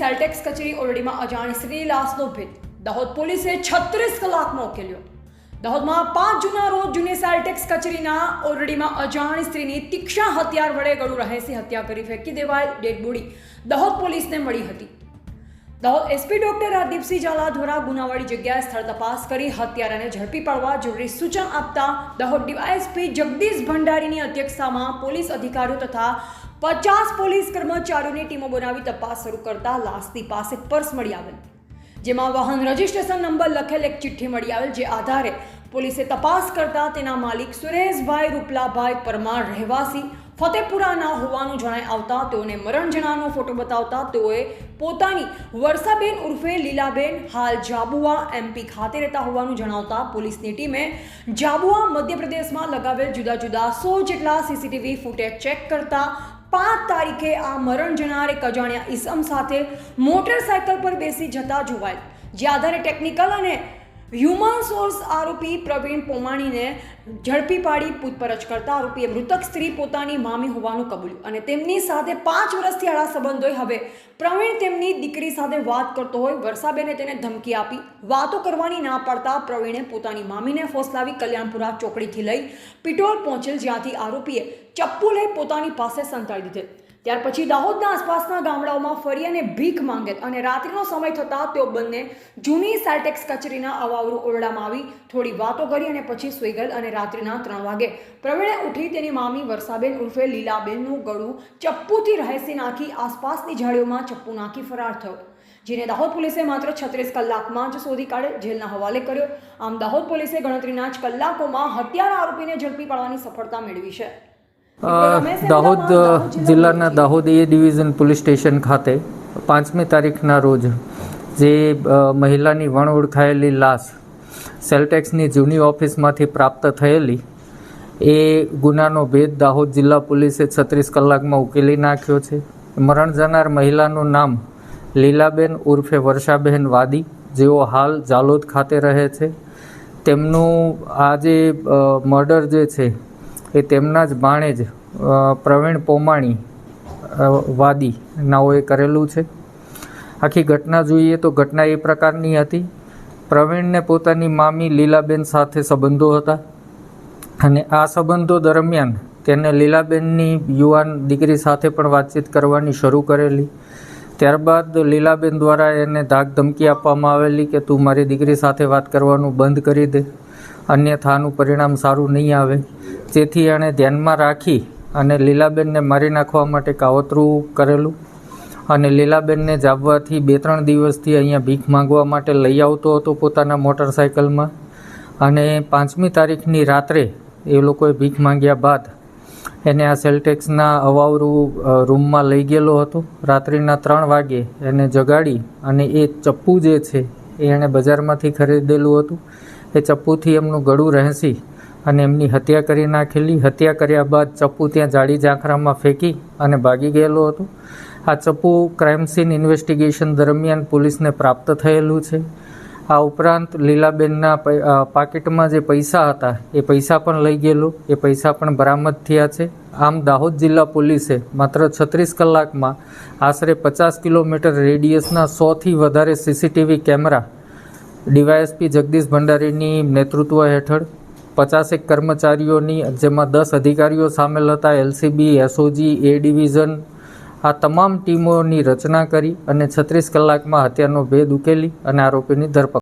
Cell tax કચેરી ઓરડીમાં અજાણી સ્ત્રીની લાશનો ભેદ. દાહોદ પોલીસે 36 કલાકમાં ઉકેલ્યો. દાહોદમાં 5 જૂનના રોજ જૂની સેલ ટેક્સ કચેરીના ઓરડીમાં અજાણી સ્ત્રીની તીક્ષ્ણ હથિયાર વડે ગળું રહેસી હત્યા કરી ફેંકી દેવાયેલ ડેડ બોડી દાહોદ પોલીસને મળી હતી. દાહોદ એસપી ડોક્ટર રાજદીપસિંહ ઝાલા દ્વારા ગુનાવાળી જગ્યાએ સ્થળ તપાસ કરી હત્યારાને ઝડપી પાડવા જરૂરી સૂચન આપતા દાહોદ ડીવાયએસપી જગદીશ ભંડારીની અધ્યક્ષતામાં પોલીસ અધિકારીઓ તથા 50 પોલીસ કર્મચારીઓની ટીમો બનાવી તપાસ શરૂ કરતા લાશની પાસે પર્સ મળી આવેલ, જેમાં વાહન રજીસ્ટ્રેશન નંબર લખેલ એક ચિઠ્ઠી મળી આવેલ. જે આધારે પોલીસે તપાસ કરતા તેના માલિક સુરેશભાઈ રૂપલાભાઈ પરમાર રહેવાસી ફતેપુરાના હોવાનું જણાઈ આવતા તેઓને મરણ જણાનો ફોટો બતાવતા તેઓએ પોતાની વર્ષાબેન ઉર્ફે લીલાબેન હાલ જાબુઆ એમપી ખાતે રહેતા હોવાનું જણાવતા પોલીસની ટીમે જાબુઆ મધ્યપ્રદેશમાં લગાવેલ જુદા જુદા 100 જેટલા સીસીટીવી ફૂટેજ ચેક કરતા 5 તારીખે આ મરણ જનાર એક અજાણ્યા ઈસમ સાથે મોટરસાયકલ પર બેસી જતા જોવાયેલ. જે આધારે ટેકનિકલ અને હ્યુમન સોર્સ આરોપી પ્રવીણ પોમાણીને ઝડપી પાડી પૂછપરછ કરતા આરોપીએ મૃતક સ્ત્રી પોતાની મામી હોવાનું કબૂલ્યું અને તેમની સાથે 5 વર્ષથી આડા સંબંધ હોય. હવે પ્રવીણ તેમની દીકરી સાથે વાત કરતો હોય. વર્ષાબેને તેને ધમકી આપી વાતો કરવાની ના પાડતા પ્રવીણે પોતાની મામીને ફોસલાવી કલ્યાણપુરા ચોકડીથી લઈ પિટોલ પહોંચેલ, જ્યાંથી આરોપીએ ચપ્પુ લઈ પોતાની પાસે સંતાડી દીધેલ. ત્યાર પછી દાહોદના આસપાસના ગામડાઓમાં ફરી અને ભીખ માંગેલ અને રાત્રિનો સમય થતાં તેઓ બંને જૂની સેલ ટેક્સ કચેરીના અવાવરૂ ઓરડામાં આવી થોડી વાતો કરી અને પછી સૂઈ ગયેલ અને રાત્રિના 3 વાગે પ્રવીણે ઉઠી તેની મામી વર્ષાબેન ઉર્ફે લીલાબેનનું ગળું ચપ્પુથી રહેસી નાખી આસપાસની ઝાડીઓમાં ચપ્પુ નાખી ફરાર થયો, જેને દાહોદ પોલીસે માત્ર 36 કલાકમાં જ શોધી કાઢે જેલના હવાલે કર્યો. આમ દાહોદ પોલીસે ગણતરીના જ કલાકોમાં હત્યારા આરોપીને ઝડપી પાડવાની સફળતા મેળવી છે. દાહોદ જિલ્લાના દાહોદ એ ડિવિઝન પોલીસ સ્ટેશન ખાતે 5મી તારીખના રોજ જે મહિલાની વણ ઓળખાયેલી લાશ સેલટેક્સની જૂની ઓફિસમાંથી પ્રાપ્ત થયેલી એ ગુનાનો ભેદ દાહોદ જિલ્લા પોલીસે 36 કલાકમાં ઉકેલી નાખ્યો છે. મરણ જનાર મહિલાનું નામ લીલાબેન ઉર્ફે વર્ષાબેન વાદી, જેઓ હાલ જાલોદ ખાતે રહે છે. તેમનું આ જે મર્ડર જે છે એ તેમના જ ભાણેજ પ્રવીણ પોમાણી વાદી નાઓએ કરેલું છે. આખી ઘટના જોઈએ તો ઘટના એ પ્રકારની હતી. પ્રવીણને પોતાની મામી લીલાબેન સાથે સંબંધો હતા અને આ સંબંધો દરમિયાન તેને લીલાબેનની યુવાન દીકરી સાથે પણ વાતચીત કરવાની શરૂ કરેલી. ત્યારબાદ લીલાબેન દ્વારા એને ધાક ધમકી આપવામાં આવેલી કે તું મારી દીકરી સાથે વાત કરવાનું બંધ કરી દે, અન્યથા આનું પરિણામ સારું નહીં આવે. જેથી એણે ધ્યાનમાં રાખી અને લીલાબેનને મારી નાખવા માટે કાવતરું કરેલું અને લીલાબેનને જાબવાથી 2-3 દિવસથી અહીંયા ભીખ માંગવા માટે લઈ આવતો હતો પોતાના મોટરસાયકલમાં. અને 5મી તારીખની રાત્રે એ લોકોએ ભીખ માંગ્યા બાદ એને આ સેલટેક્સના અવાવરૂ રૂમમાં લઈ ગયેલો હતો. રાત્રિના 3 વાગે એને જગાડી અને એ ચપ્પુ જે છે એ એણે બજારમાંથી ખરીદેલું હતું. એ ચપ્પુથી એમનું ગળું રહેસી અને એમની હત્યા કરી નાખેલી. હત્યા કર્યા બાદ ચપ્પુ ત્યાં જાડી ઝાંખરામાં ફેંકી અને ભાગી ગયેલો હતો. આ ચપ્પુ ક્રાઇમ સીન ઇન્વેસ્ટિગેશન દરમિયાન પોલીસને પ્રાપ્ત થયેલું છે. આ ઉપરાંત લીલાબેનના પાકીટમાં જે પૈસા હતા એ પૈસા પણ લઈ ગયેલો, એ પૈસા પણ બરામદ થયા છે. આમ દાહોદ જિલ્લા પોલીસે માત્ર 36 કલાકમાં આશરે 50 કિલોમીટર રેડિયસના 100થી વધારે સીસીટીવી કેમેરા ડીવાયએસપી જગદીશ ભંડારીની નેતૃત્વ હેઠળ 50 કર્મચારીઓની, જેમાં 10 અધિકારીઓ સામેલ હતા, એલસીબી, એસઓજી, એ ડિવિઝન, આ તમામ ટીમોની રચના કરી અને 36 કલાકમાં હત્યાનો ભેદ ઉકેલી અને આરોપીની ધરપકડ